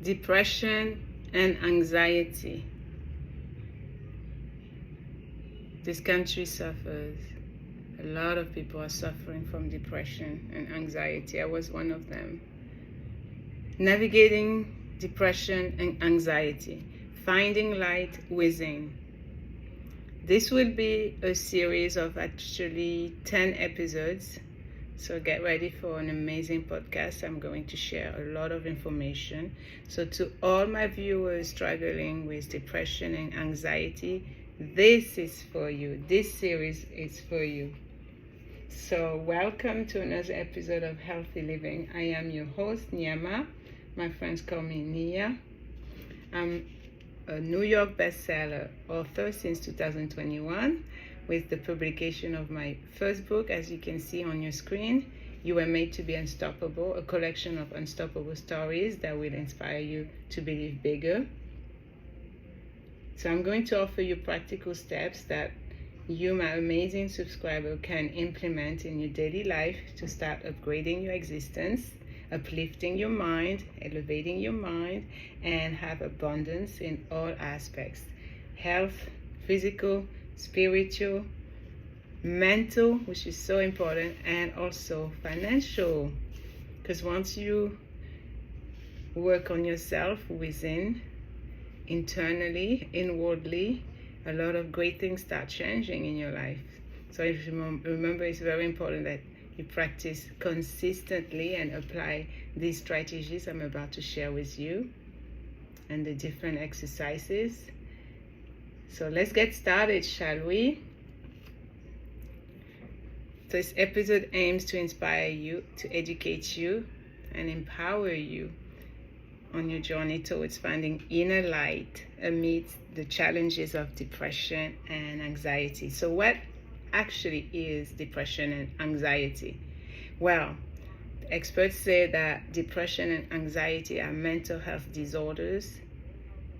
Depression and anxiety. This country suffers. A lot of people are suffering from depression and anxiety. I was one of them. Navigating depression and anxiety. Finding light within. This will be a series of actually 10 episodes. So get ready for an amazing podcast. I'm going to share a lot of information. So to all my viewers struggling with depression and anxiety, this is for you. This series is for you. So welcome to another episode of Healthy Living. I am your host, Nyama. My friends call me Nia. I'm a New York bestseller author since 2021. With the publication of my first book, as you can see on your screen, You Were Made to Be Unstoppable, a collection of unstoppable stories that will inspire you to believe bigger. So I'm going to offer you practical steps that you, my amazing subscriber, can implement in your daily life to start upgrading your existence, uplifting your mind, elevating your mind, and have abundance in all aspects: health, physical, spiritual, mental, which is so important, and also financial. Because once you work on yourself within, internally, inwardly, a lot of great things start changing in your life. So remember, it's very important that you practice consistently and apply these strategies I'm about to share with you and the different exercises. So let's get started, shall we? This episode aims to inspire you, to educate you, and empower you on your journey towards finding inner light amidst the challenges of depression and anxiety. So what actually is depression and anxiety? Well, experts say that depression and anxiety are mental health disorders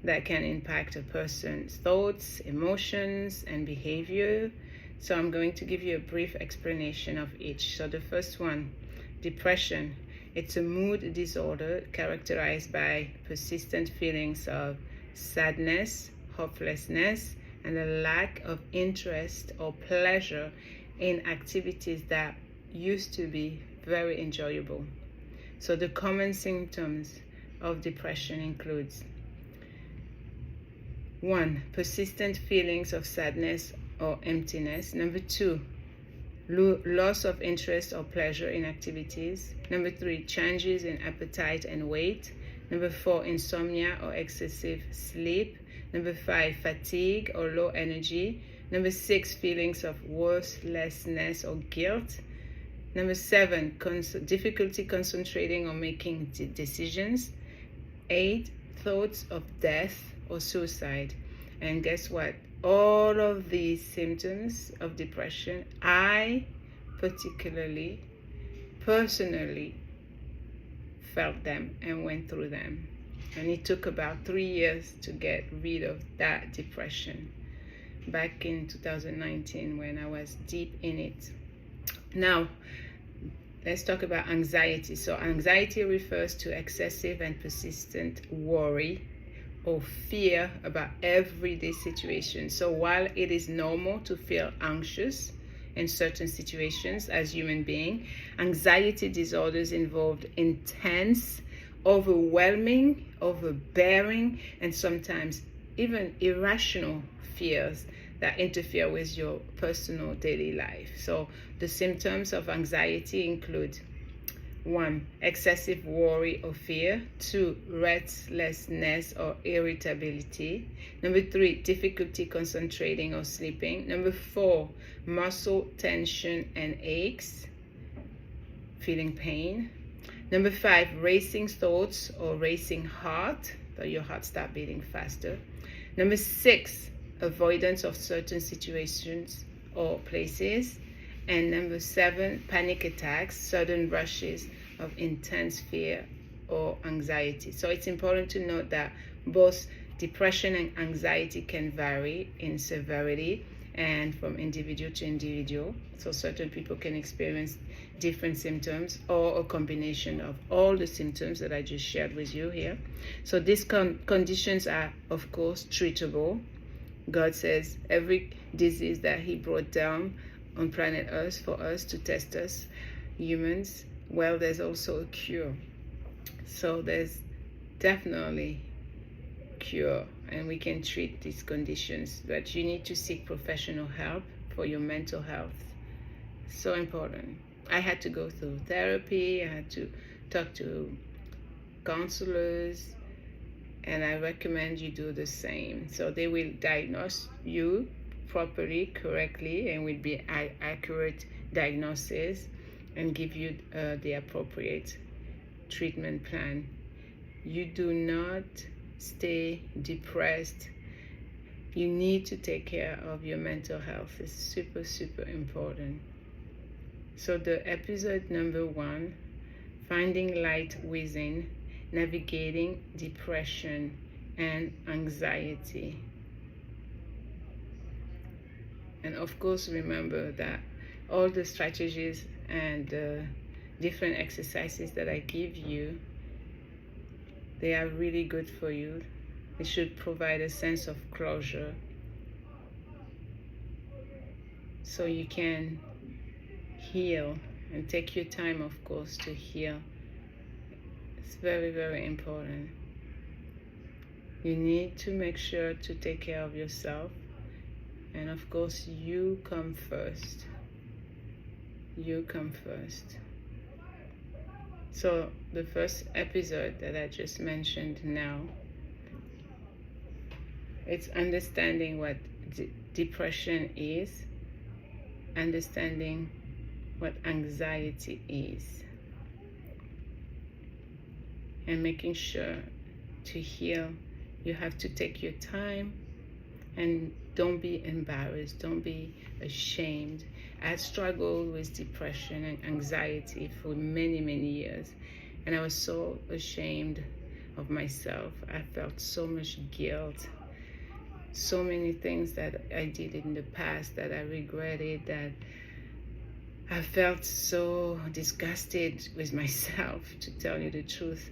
that can impact a person's thoughts, emotions, and behavior. So I'm going to give you a brief explanation of each. So the first one, depression. It's a mood disorder characterized by persistent feelings of sadness, hopelessness, and a lack of interest or pleasure in activities that used to be very enjoyable. So the common symptoms of depression includes: 1. Persistent feelings of sadness or emptiness. 2. Loss of interest or pleasure in activities. 3. Changes in appetite and weight. 4. Insomnia or excessive sleep. 5. Fatigue or low energy. 6. Feelings of worthlessness or guilt. 7. Difficulty concentrating or making decisions. 8. Thoughts of death or suicide. And guess what? All of these symptoms of depression, I personally felt them and went through them. And it took about 3 years to get rid of that depression back in 2019 when I was deep in it. Now, let's talk about anxiety. So anxiety refers to excessive and persistent worry or fear about everyday situations. So while it is normal to feel anxious in certain situations as human beings, anxiety disorders involve intense, overwhelming, overbearing, and sometimes even irrational fears that interfere with your personal daily life. So the symptoms of anxiety include: 1. Excessive worry or fear. 2. Restlessness or irritability. 3. Difficulty concentrating or sleeping. 4. Muscle tension and aches, feeling pain. 5. Racing thoughts or racing heart, so your heart starts beating faster. 6. Avoidance of certain situations or places. And 7, panic attacks, sudden rushes of intense fear or anxiety. So it's important to note that both depression and anxiety can vary in severity and from individual to individual. So certain people can experience different symptoms or a combination of all the symptoms that I just shared with you here. So these conditions are, of course, treatable. God says every disease that he brought down on planet Earth for us to test us, humans, well, there's also a cure. So there's definitely cure, and we can treat these conditions, but you need to seek professional help for your mental health. So important. I had to go through therapy, I had to talk to counselors, and I recommend you do the same. So they will diagnose you properly, correctly, and will be accurate diagnosis and give you the appropriate treatment plan. You do not stay depressed. You need to take care of your mental health. It's super, super important. So the episode number 1, Finding Light Within, Navigating Depression and Anxiety. And of course, remember that all the strategies and different exercises that I give you, they are really good for you. It should provide a sense of closure so you can heal, and take your time, of course, to heal. It's very, very important. You need to make sure to take care of yourself, and of course, you come first. You come first. So the first episode that I just mentioned now, it's understanding what depression is, understanding what anxiety is, and making sure to heal. You have to take your time, and don't be embarrassed, don't be ashamed. I struggled with depression and anxiety for many, many years, and I was so ashamed of myself. I felt so much guilt, so many things that I did in the past that I regretted, that I felt so disgusted with myself, to tell you the truth.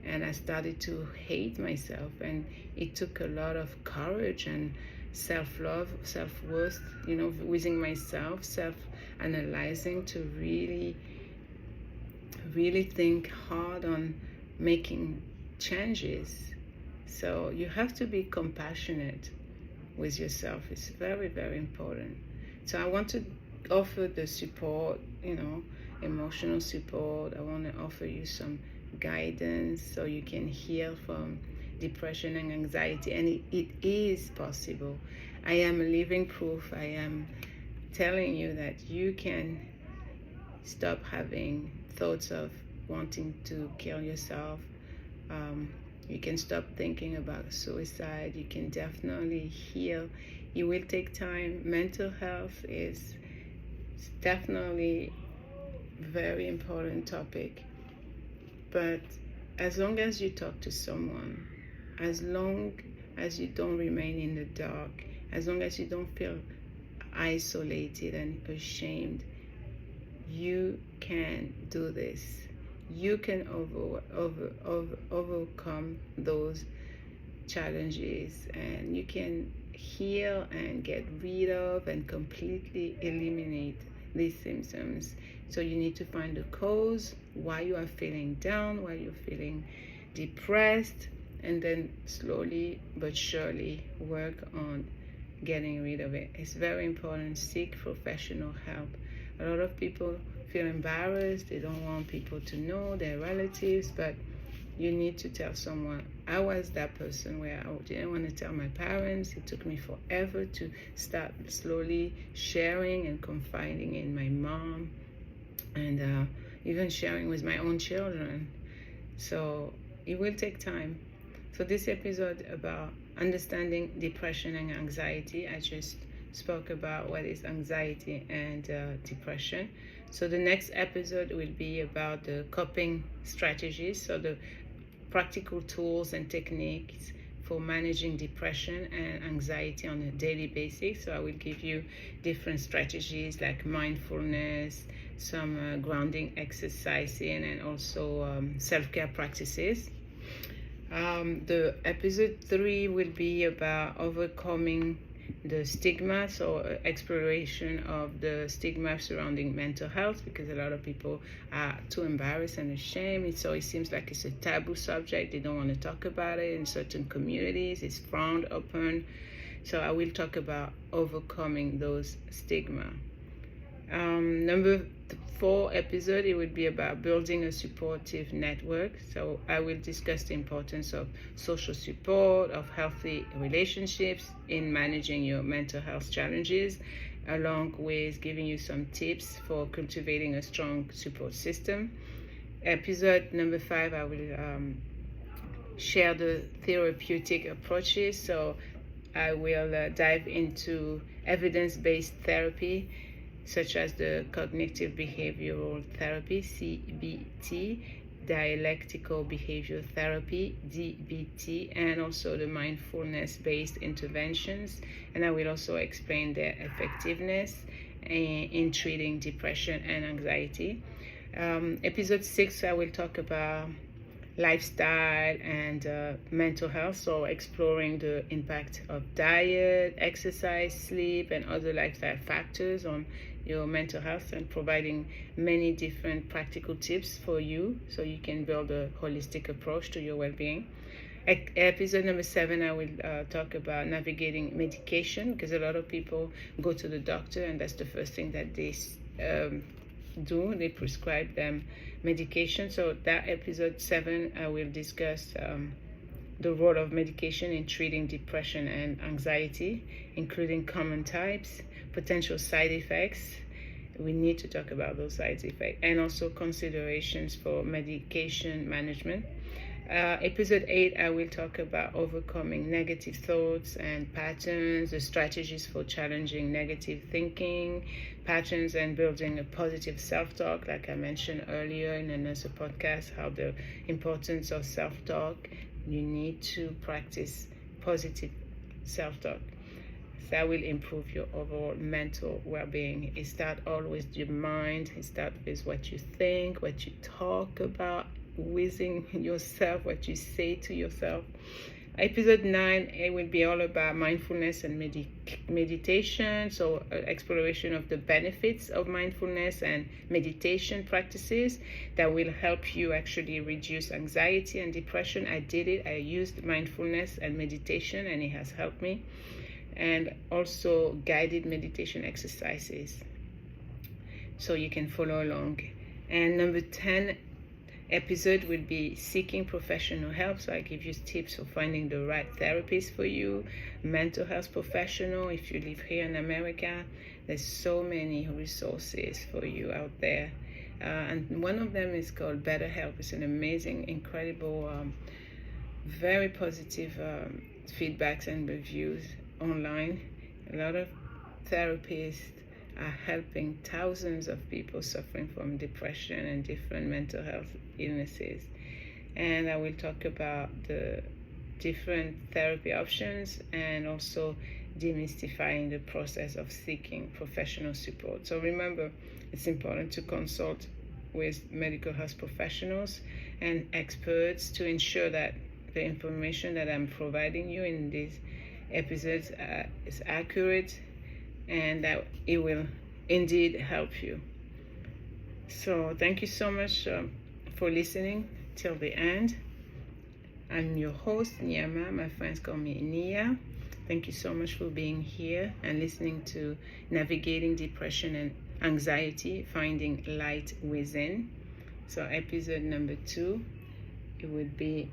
And I started to hate myself, and it took a lot of courage and self-love, self-worth, within myself, self-analyzing, to really think hard on making changes. So you have to be compassionate with yourself. It's very, very important. So I want to offer the support, emotional support. I want to offer you some guidance so you can heal from depression and anxiety, and it is possible. I am living proof. I am telling you that you can stop having thoughts of wanting to kill yourself. You can stop thinking about suicide. You can definitely heal. It will take time. Mental health is definitely a very important topic. But as long as you talk to someone, as long as you don't remain in the dark, as long as you don't feel isolated and ashamed, you can do this. You can overcome those challenges, and you can heal and get rid of and completely eliminate these symptoms. So you need to find the cause, why you are feeling down, why you're feeling depressed, and then slowly but surely work on getting rid of it. It's very important. Seek professional help. A lot of people feel embarrassed. They don't want people to know, their relatives, but you need to tell someone. I was that person where I didn't want to tell my parents. It took me forever to start slowly sharing and confiding in my mom, and even sharing with my own children. So it will take time. So this episode about understanding depression and anxiety, I just spoke about what is anxiety and depression. So the next episode will be about the coping strategies, so the practical tools and techniques for managing depression and anxiety on a daily basis. So I will give you different strategies like mindfulness, some grounding exercises, and also self-care practices. The episode 3 will be about overcoming the stigma, so exploration of the stigma surrounding mental health, because a lot of people are too embarrassed and ashamed, so it seems like it's a taboo subject. They don't want to talk about it in certain communities. It's frowned upon. So I will talk about overcoming those stigma. Number 4 episode, it would be about building a supportive network. So I will discuss the importance of social support, of healthy relationships in managing your mental health challenges, along with giving you some tips for cultivating a strong support system. Episode number 5, I will share the therapeutic approaches. So I will dive into evidence-based therapy, such as the cognitive behavioral therapy, CBT, dialectical behavior therapy, DBT, and also the mindfulness-based interventions. And I will also explain their effectiveness in treating depression and anxiety. Episode 6, I will talk about lifestyle and mental health, so exploring the impact of diet, exercise, sleep, and other lifestyle factors on your mental health, and providing many different practical tips for you so you can build a holistic approach to your well-being. Episode number 7, I will talk about navigating medication, because a lot of people go to the doctor and that's the first thing that they do. They prescribe them medication. So that episode 7, I will discuss the role of medication in treating depression and anxiety, including common types, potential side effects. We need to talk about those side effects, and also considerations for medication management. Episode 8, I will talk about overcoming negative thoughts and patterns, the strategies for challenging negative thinking patterns and building a positive self-talk, like I mentioned earlier in another podcast, how the importance of self-talk. You need to practice positive self-talk. That will improve your overall mental well-being. It starts all with your mind. It starts with what you think, what you talk about within yourself, what you say to yourself. Episode 9, it will be all about mindfulness and meditation, so exploration of the benefits of mindfulness and meditation practices that will help you actually reduce anxiety and depression. I did it. I used mindfulness and meditation, and it has helped me. And also guided meditation exercises, so you can follow along. And number 10 episode will be seeking professional help. So I give you tips for finding the right therapist for you, mental health professional. If you live here in America, there's so many resources for you out there. And one of them is called BetterHelp. It's an amazing, incredible, very positive feedbacks and reviews online. A lot of therapists are helping thousands of people suffering from depression and different mental health illnesses. And I will talk about the different therapy options and also demystifying the process of seeking professional support. So remember, it's important to consult with medical health professionals and experts to ensure that the information that I'm providing you in these episodes is accurate and that it will indeed help you. So thank you so much for listening till the end. I'm your host, Nyama. My friends call me Nia. Thank you so much for being here and listening to Navigating Depression and Anxiety, Finding Light Within. So episode number 2, it would be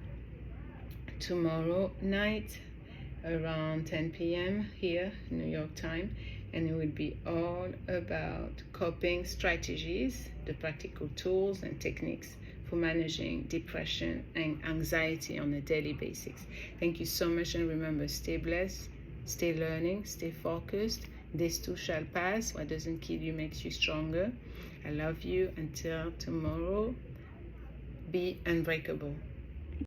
tomorrow night around 10 p.m. here, New York time, and it will be all about coping strategies, the practical tools and techniques for managing depression and anxiety on a daily basis. Thank you so much, and remember, stay blessed, stay learning, stay focused. This too shall pass. What doesn't kill you makes you stronger. I love you. Until tomorrow, be unbreakable.